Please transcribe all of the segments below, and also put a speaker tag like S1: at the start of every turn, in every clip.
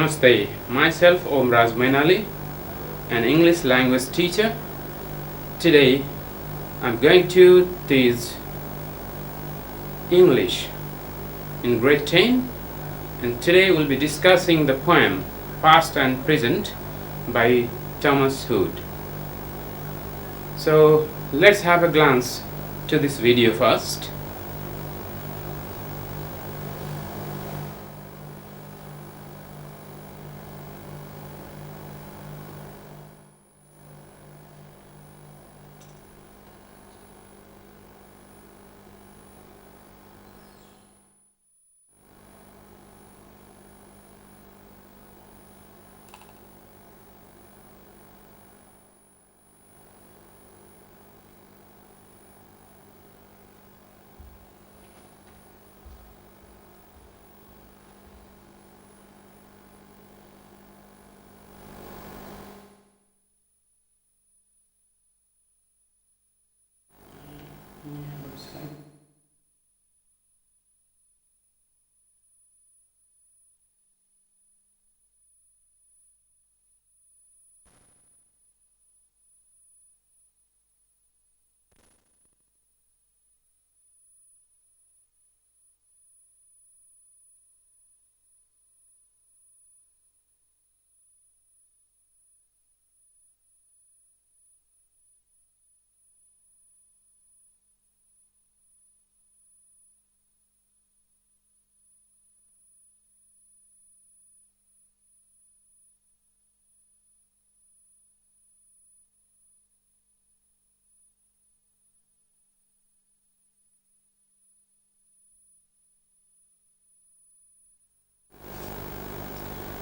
S1: Namaste. Myself Om Raj Mainali, an English language teacher. Today I'm going to teach English in grade 10, and today we'll be discussing the poem Past and Present by Thomas Hood. So let's have a glance to this video first.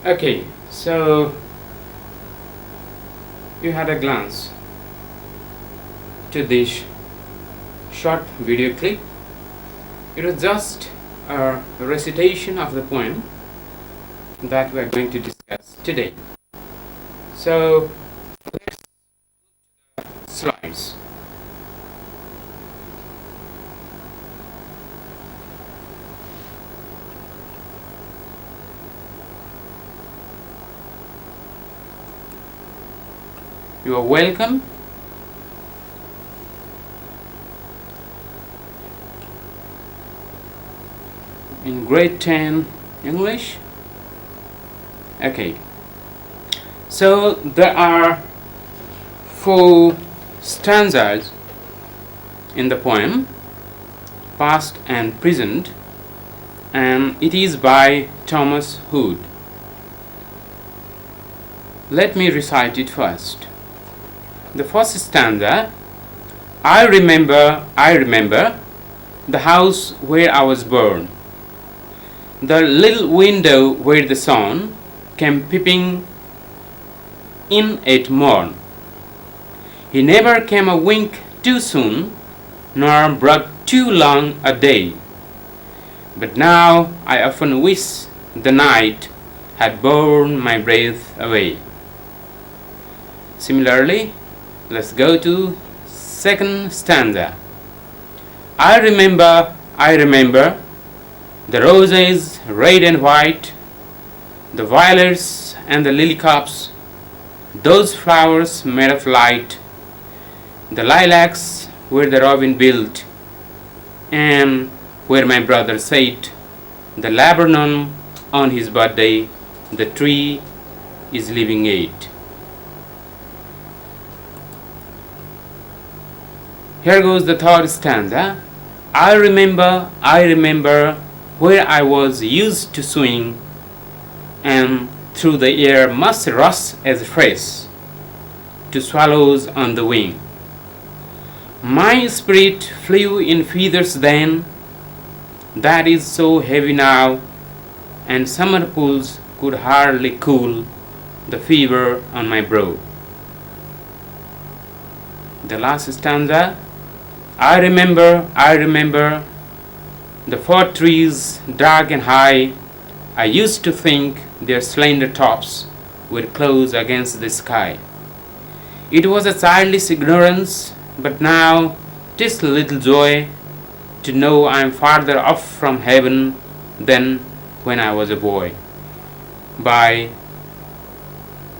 S1: Okay, so you had a glance to this short video clip. It was just a recitation of the poem that we are going to discuss today. So let's slides. You are welcome. In grade 10 English. Okay. So there are 4 stanzas in the poem, Past and Present, and it is by Thomas Hood. Let me recite it first. The first stanza: I remember the house where I was born, the little window where the sun came peeping in at morn. He never came a wink too soon, nor brought too long a day. But now I often wish the night had borne my breath away. Similarly, let's go to second stanza. I remember the roses red and white, the violets and the lily cups, those flowers made of light, the lilacs where the robin built, and where my brother sat, the laburnum on his birthday, the tree is living it. Here goes the third stanza. I remember where I was used to swing, and through the air must rush as fresh to swallows on the wing. My spirit flew in feathers then, that is so heavy now, and summer pools could hardly cool the fever on my brow. The last stanza. I remember the 4 trees dark and high. I used to think their slender tops were close against the sky. It was a childish ignorance, but now 'tis little joy to know I am farther off from heaven than when I was a boy. by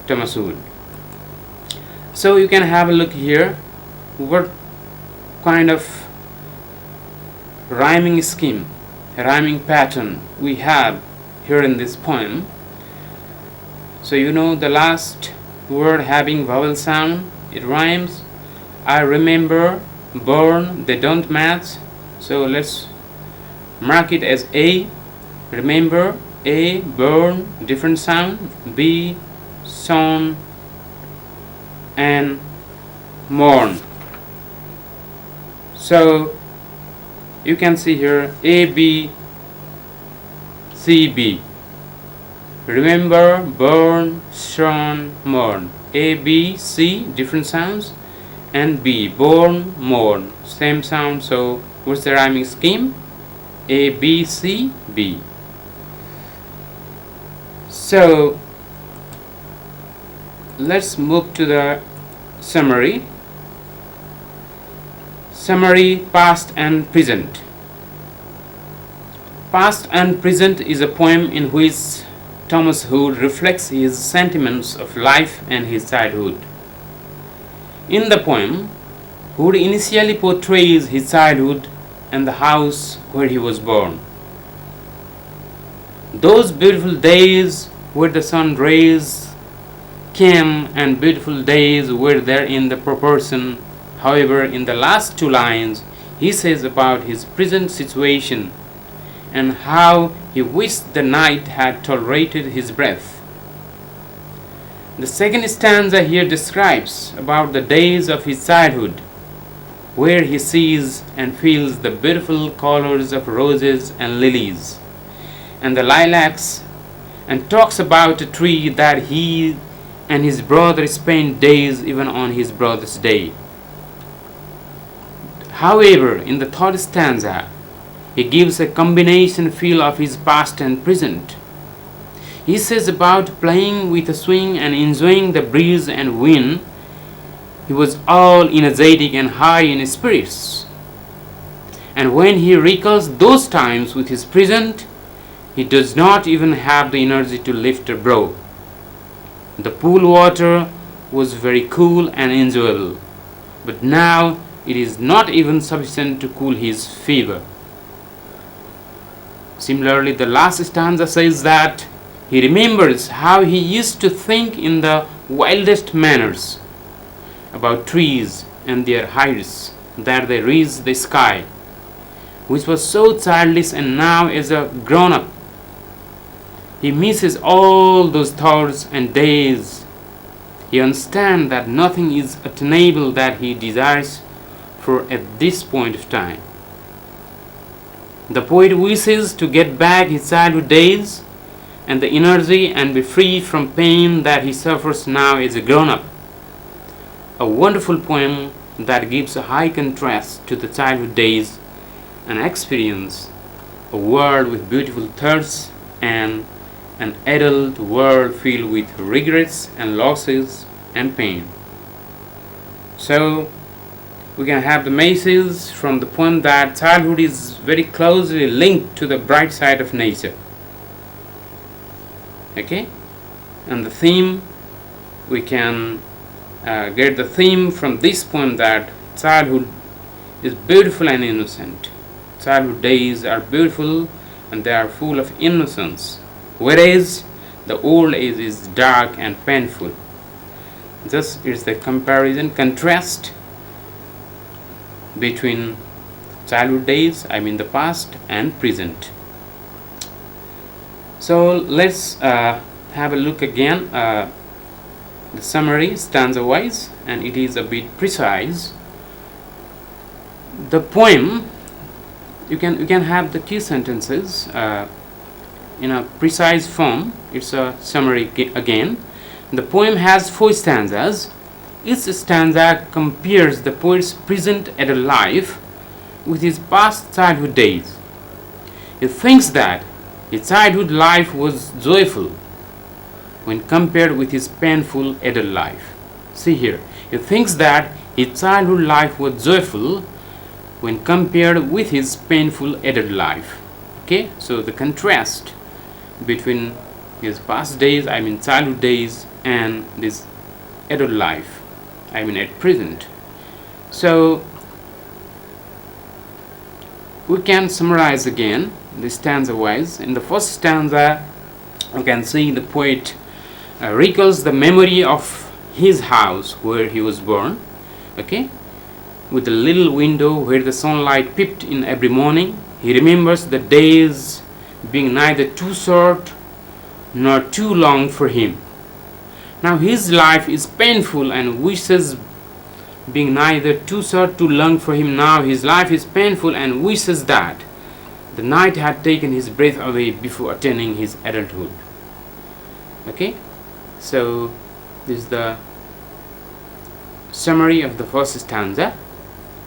S1: Thomas Hood. So you can have a look here what kind of rhyming scheme, rhyming pattern we have here in this poem. So you know the last word having vowel sound, it rhymes. I remember, burn, they don't match. So let's mark it as A, remember, A, burn, different sound, B, son, and mourn. So you can see here A, B, C, B. Remember, burn, son, mourn. A, B, C, different sounds, and B, born, mourn, same sound. So what's the rhyming scheme? A, B, C, B. So let's move to the summary. Summary, past and present. Past and Present is a poem in which Thomas Hood reflects his sentiments of life and his childhood. In the poem, Hood initially portrays his childhood and the house where he was born. Those beautiful days where the sun rays came and beautiful days were there in the proportion. However, in the last two lines, he says about his present situation and how he wished the night had tolerated his breath. The second stanza here describes about the days of his childhood, where he sees and feels the beautiful colors of roses and lilies and the lilacs, and talks about a tree that he and his brother spent days even on his brother's day. However, in the third stanza, he gives a combination feel of his past and present. He says about playing with a swing and enjoying the breeze and wind, he was all energetic and high in spirits. And when he recalls those times with his present, he does not even have the energy to lift a brow. The pool water was very cool and enjoyable, but now it is not even sufficient to cool his fever. Similarly, the last stanza says that he remembers how he used to think in the wildest manners about trees and their heights that they reached the sky, which was so childish, and now as a grown-up, he misses all those thoughts and days. He understands that nothing is attainable that he desires for at this point of time. The poet wishes to get back his childhood days and the energy and be free from pain that he suffers now as a grown-up. A wonderful poem that gives a high contrast to the childhood days and experience, a world with beautiful thoughts and an adult world filled with regrets and losses and pain. So we can have the message from the poem that childhood is very closely linked to the bright side of nature. Okay, and the theme, we can get the theme from this poem that childhood is beautiful and innocent. Childhood days are beautiful and they are full of innocence, whereas the old age is dark and painful. This is the comparison, contrast between childhood days, the past, and present. So let's have a look again, the summary stanza wise, and it is a bit precise. The poem, you can have the key sentences in a precise form. It's a summary again. The poem has 4 stanzas. Each stanza compares the poet's present adult life with his past childhood days. He thinks that his childhood life was joyful when compared with his painful adult life. See here, he thinks that his childhood life was joyful when compared with his painful adult life. Okay, so the contrast between his past days, I mean childhood days, and this adult life, I mean at present. So we can summarize again this stanza wise. In the first stanza, you can see the poet recalls the memory of his house where he was born, okay, with a little window where the sunlight peeped in every morning. He remembers the days being neither too short nor too long for him. Now his life is painful and wishes being neither too short too long for him. Now his life is painful and wishes that the night had taken his breath away before attaining his adulthood. Okay, so this is the summary of the first stanza.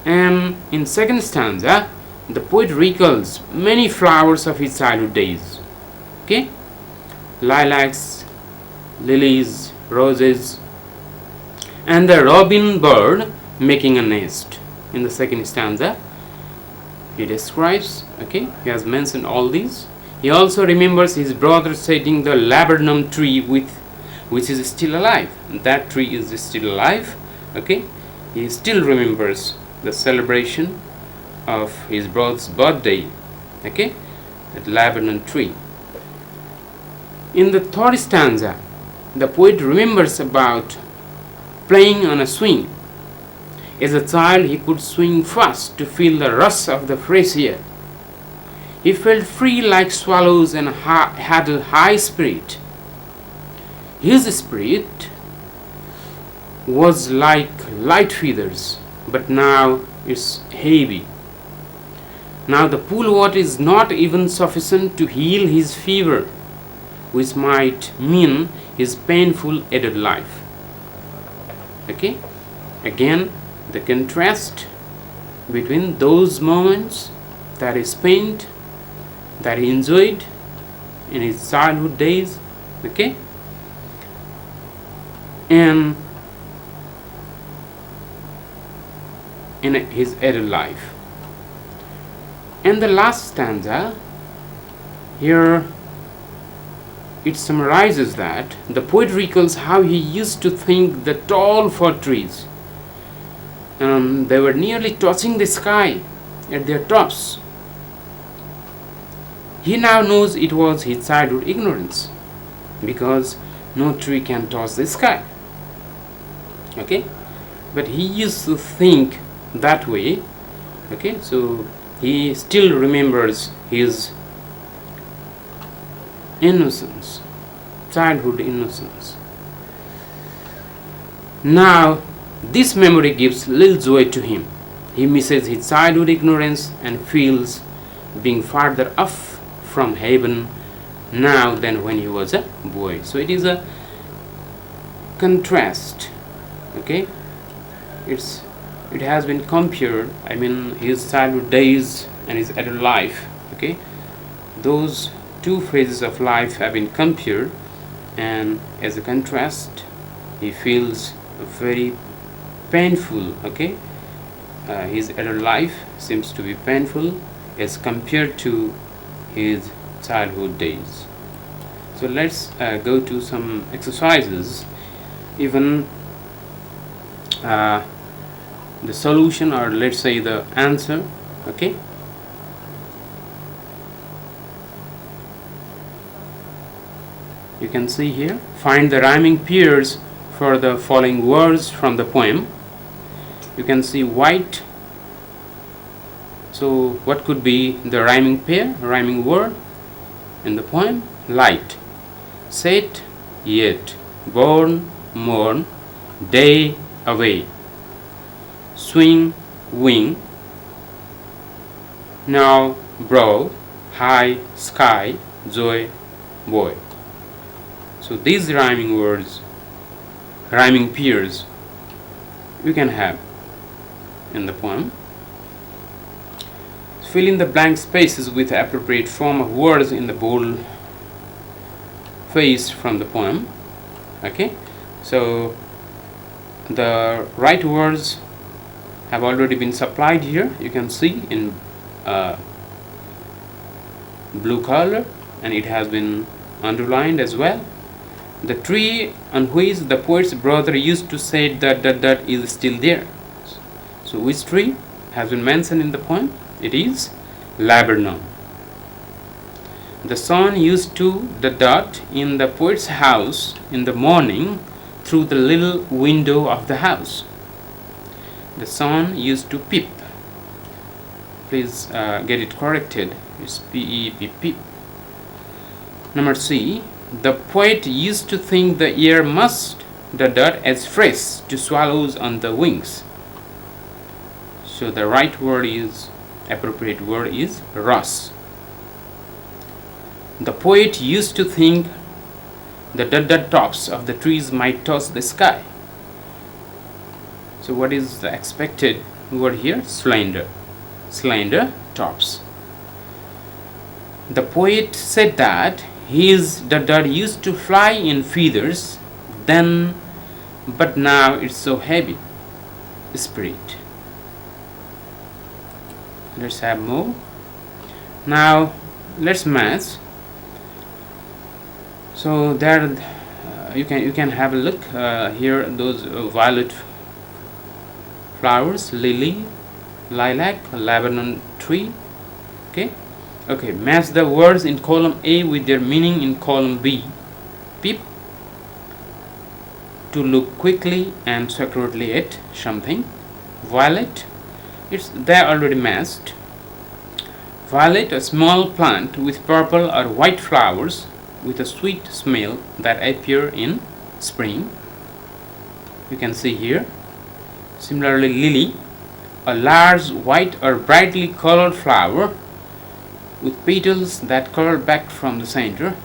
S1: And in second stanza, the poet recalls many flowers of his childhood days. Okay, lilacs, lilies, roses, and the robin bird making a nest. In the second stanza, he describes, okay, he has mentioned all these. He also remembers his brother setting the laburnum tree which is still alive. That tree is still alive. Okay, he still remembers the celebration of his brother's birthday. Okay, that laburnum tree. In the third stanza, the poet remembers about playing on a swing. As a child, he could swing fast to feel the rush of the fresh air. He felt free like swallows and had a high spirit. His spirit was like light feathers, but now it's heavy. Now the pool water is not even sufficient to heal his fever, which might mean his painful adult life. Okay, again the contrast between those moments that he spent, that he enjoyed in his childhood days, okay, and in his adult life. And the last stanza here, it summarizes that the poet recalls how he used to think the tall fir trees, they were nearly touching the sky at their tops. He now knows it was his childhood ignorance, because no tree can touch the sky. Okay, but he used to think that way. Okay, so he still remembers his innocence, childhood innocence. Now this memory gives little joy to him. He misses his childhood ignorance and feels being farther off from heaven now than when he was a boy. So it is a contrast. Okay, it has been compared, I mean his childhood days and his adult life. Okay, those two phases of life have been compared, and as a contrast he feels very painful. Okay, his adult life seems to be painful as compared to his childhood days. So let's go to some exercises, even the solution, or let's say the answer. Okay, you can see here, find the rhyming pairs for the following words from the poem. You can see white. So what could be the rhyming pair, rhyming word in the poem? Light. Set, yet. Born, morn. Day, away. Swing, wing. Now, brow. High, sky. Joy, boy. So these rhyming words, rhyming pairs, we can have in the poem. Fill in the blank spaces with the appropriate form of words in the bold face from the poem. Okay, so the right words have already been supplied here. You can see in blue color, and it has been underlined as well. The tree on which the poet's brother used to say that is still there. So which tree has been mentioned in the poem? It is laburnum. The sun used to dot in the poet's house in the morning through the little window of the house. The sun used to peep. Please get it corrected. It's P-E-P-P. Number C. The poet used to think the air must dot as fresh to swallows on the wings. So the right word is, appropriate word is rus. The poet used to think the dot tops of the trees might touch the sky. So what is the expected word here? Slender. Slender tops. The poet said that his dot used to fly in feathers then, but now it's so heavy. Spirit. Let's have more. Now let's match. So there you can have a look here. Those violet flowers, lily, lilac, laburnum tree. Okay, match the words in column A with their meaning in column B. Peep, to look quickly and secretly at something. Violet, they're already matched. Violet, a small plant with purple or white flowers with a sweet smell that appear in spring. You can see here. Similarly, lily, a large white or brightly colored flower with petals that curl back from the center.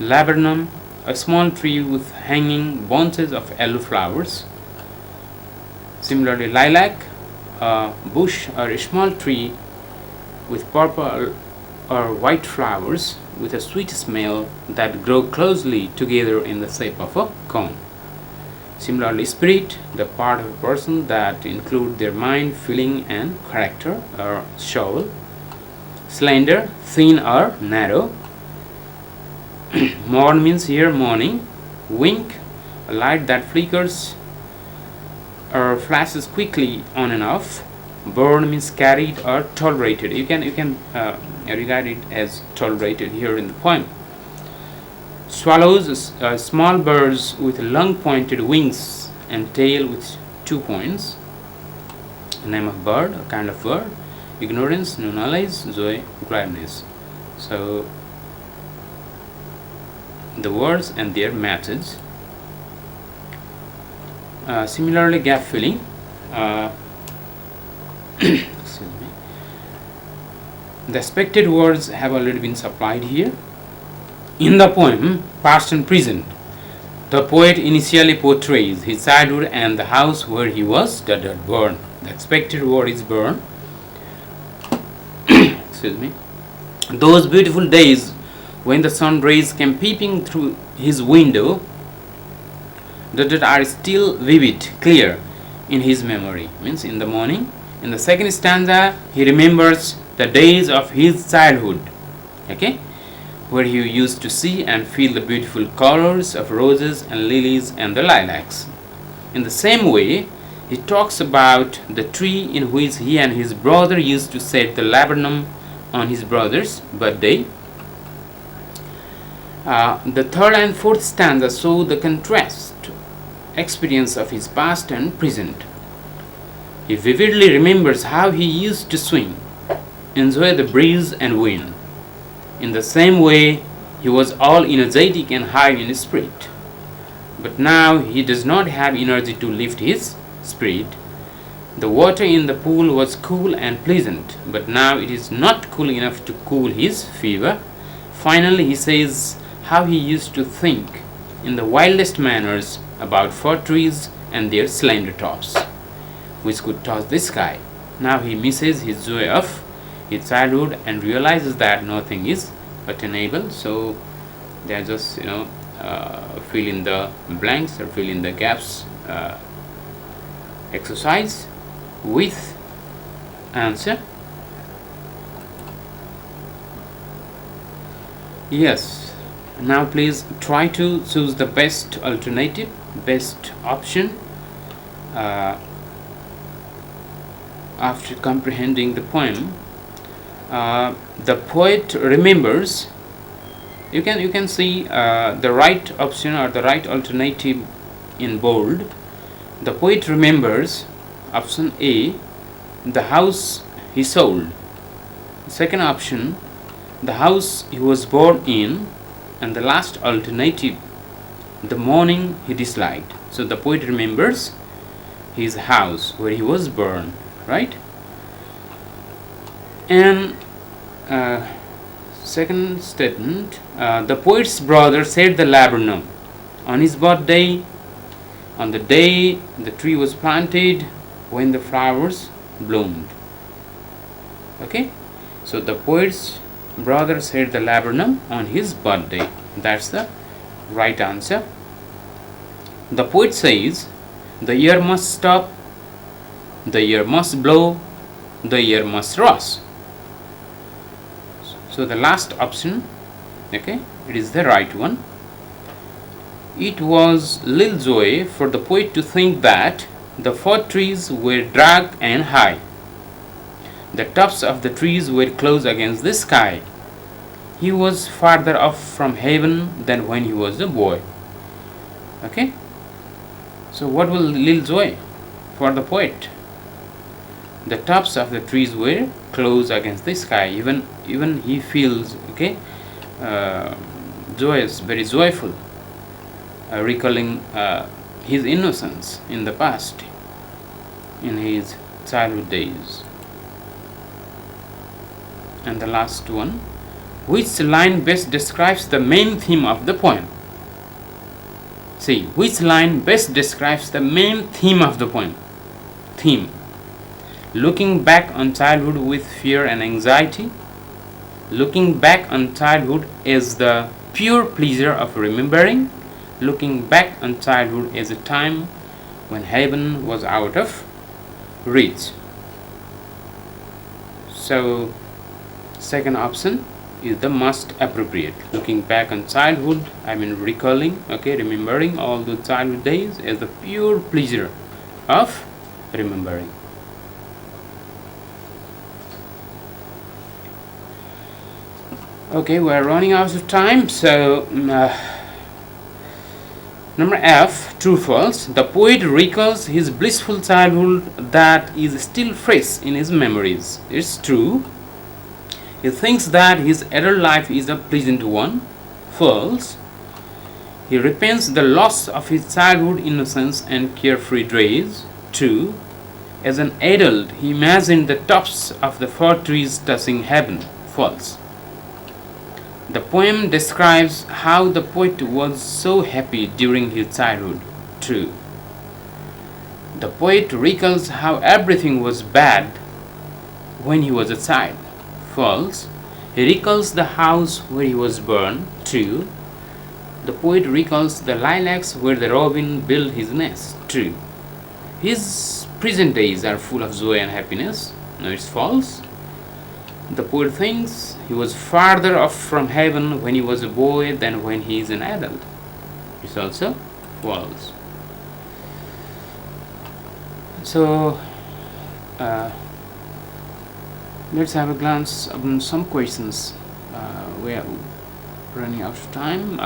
S1: Laburnum, a small tree with hanging bunches of yellow flowers. Similarly, lilac, a bush or a small tree with purple or white flowers with a sweet smell that grow closely together in the shape of a cone. Similarly, spirit, the part of a person that include their mind, feeling and character or soul. Slender, thin or narrow. Morn means here morning. Wink, a light that flickers or flashes quickly on and off. Burn means carried or tolerated. You can regard it as tolerated here in the poem. Swallows, small birds with long pointed wings and tail with 2 points. Name of bird, a kind of bird. Ignorance, no knowledge, joy, gladness. So the words and their matches. Similarly, gap filling. Excuse me. The expected words have already been supplied here. In the poem, past and present, the poet initially portrays his childhood and the house where he was born. The expected word is born. Excuse me. Those beautiful days when the sun rays came peeping through his window are still vivid, clear in his memory. Means in the morning. In the second stanza, he remembers the days of his childhood, where he used to see and feel the beautiful colors of roses and lilies and the lilacs. In the same way, he talks about the tree in which he and his brother used to set the laburnum on his brother's birthday. The third and fourth stanza show the contrast experience of his past and present. He vividly remembers how he used to swing, enjoy the breeze and wind. In the same way, he was all energetic and high in spirit. But now he does not have energy to lift his spirit. The water in the pool was cool and pleasant, but now it is not cool enough to cool his fever. Finally, he says how he used to think in the wildest manners about fir trees and their slender tops, which could touch the sky. Now he misses his joy of his childhood and realizes that nothing is attainable. So they are just fill in the blanks or fill in the gaps exercise with answer. Yes, Now please try to choose the best alternative, best option after comprehending the poem. The poet remembers. You can see the right option or the right alternative in bold. The poet remembers, option A, the house he sold. Second option, the house he was born in. And the last alternative, the morning he disliked. So the poet remembers his house where he was born, right? And second statement, the poet's brother said the laburnum on his birthday, on the day the tree was planted, when the flowers bloomed. Okay, so the poet's brother said the laburnum on his birthday. That's the right answer. The poet says the year must stop, the year must blow, the year must rust. So the last option, okay, it is the right one. It was little joy for the poet to think that the fir trees were dark and high. The tops of the trees were close against the sky. He was farther off from heaven than when he was a boy. Okay? So what will little joy for the poet? The tops of the trees were close against the sky. Even he feels, okay, joyous, very joyful, recalling his innocence in the past, in his childhood days. And the last one, which line best describes the main theme of the poem? See, which line best describes the main theme of the poem? Theme. Looking back on childhood with fear and anxiety. Looking back on childhood as the pure pleasure of remembering. Looking back on childhood as a time when heaven was out of reach. So, second option is the most appropriate. Looking back on childhood, I mean recalling, okay, remembering all the childhood days as the pure pleasure of remembering. Okay, we're running out of time, so number F, true false. The poet recalls his blissful childhood that is still fresh in his memories. It's true. He thinks that his adult life is a pleasant one. False. He repents the loss of his childhood innocence and carefree days. True. As an adult, he imagined the tops of the fir trees touching heaven. False. The poem describes how the poet was so happy during his childhood. True. The poet recalls how everything was bad when he was a child. False. He recalls the house where he was born. True. The poet recalls the lilacs where the robin built his nest. True. His present days are full of joy and happiness. No, it's false. The poet thinks he was farther off from heaven when he was a boy than when he is an adult. It's also false. So, let's have a glance on some questions. We are running out of time.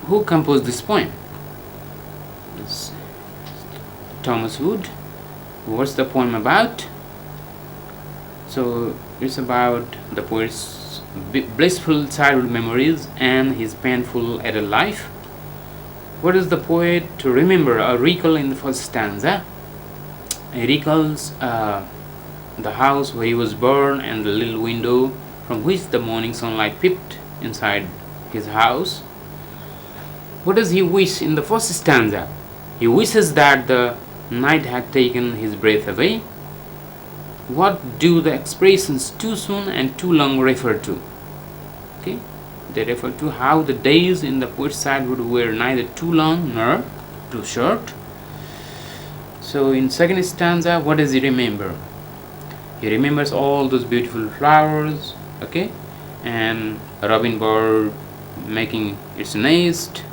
S1: Who composed this poem? It's Thomas Hood. What's the poem about? So it's about the poet's blissful childhood memories and his painful adult life. What is the poet to remember or recall in the first stanza? He recalls the house where he was born and the little window from which the morning sunlight peeped inside his house. What does he wish in the first stanza? He wishes that the night had taken his breath away. What do the expressions too soon and too long refer to? Okay, they refer to how the days in the poet's childhood were neither too long nor too short. So in second stanza, what does he remember? He remembers all those beautiful flowers, okay, and robin bird making its nest,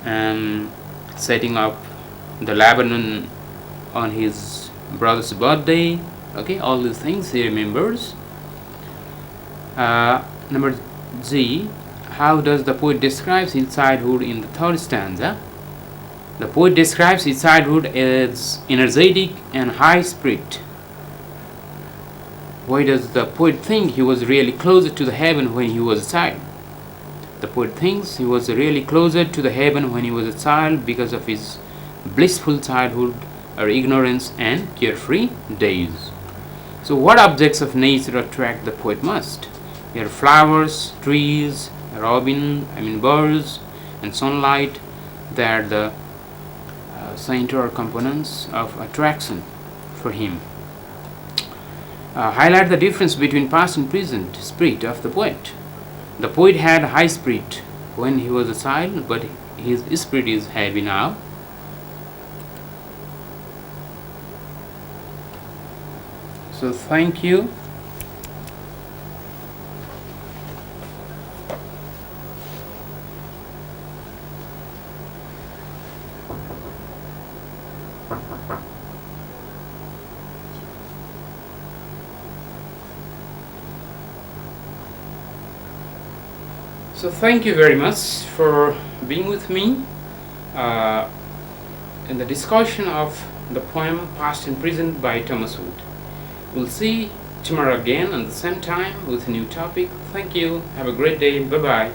S1: and setting up the Lebanon on his brother's birthday. Okay, all these things he remembers. Number G. How does the poet describe his childhood in the third stanza? The poet describes his childhood as energetic and high spirit. Why does the poet think he was really closer to the heaven when he was a child? The poet thinks he was really closer to the heaven when he was a child because of his blissful childhood or ignorance and carefree days. So what objects of nature attract the poet most? There are flowers, trees, birds, and sunlight. They are the central components of attraction for him. Highlight the difference between past and present spirit of the poet. The poet had high spirit when he was a child, but his spirit is heavy now. So thank you. So thank you very much for being with me in the discussion of the poem Past and Present by Thomas Wood. We'll see tomorrow again at the same time with a new topic. Thank you. Have a great day. Bye-bye.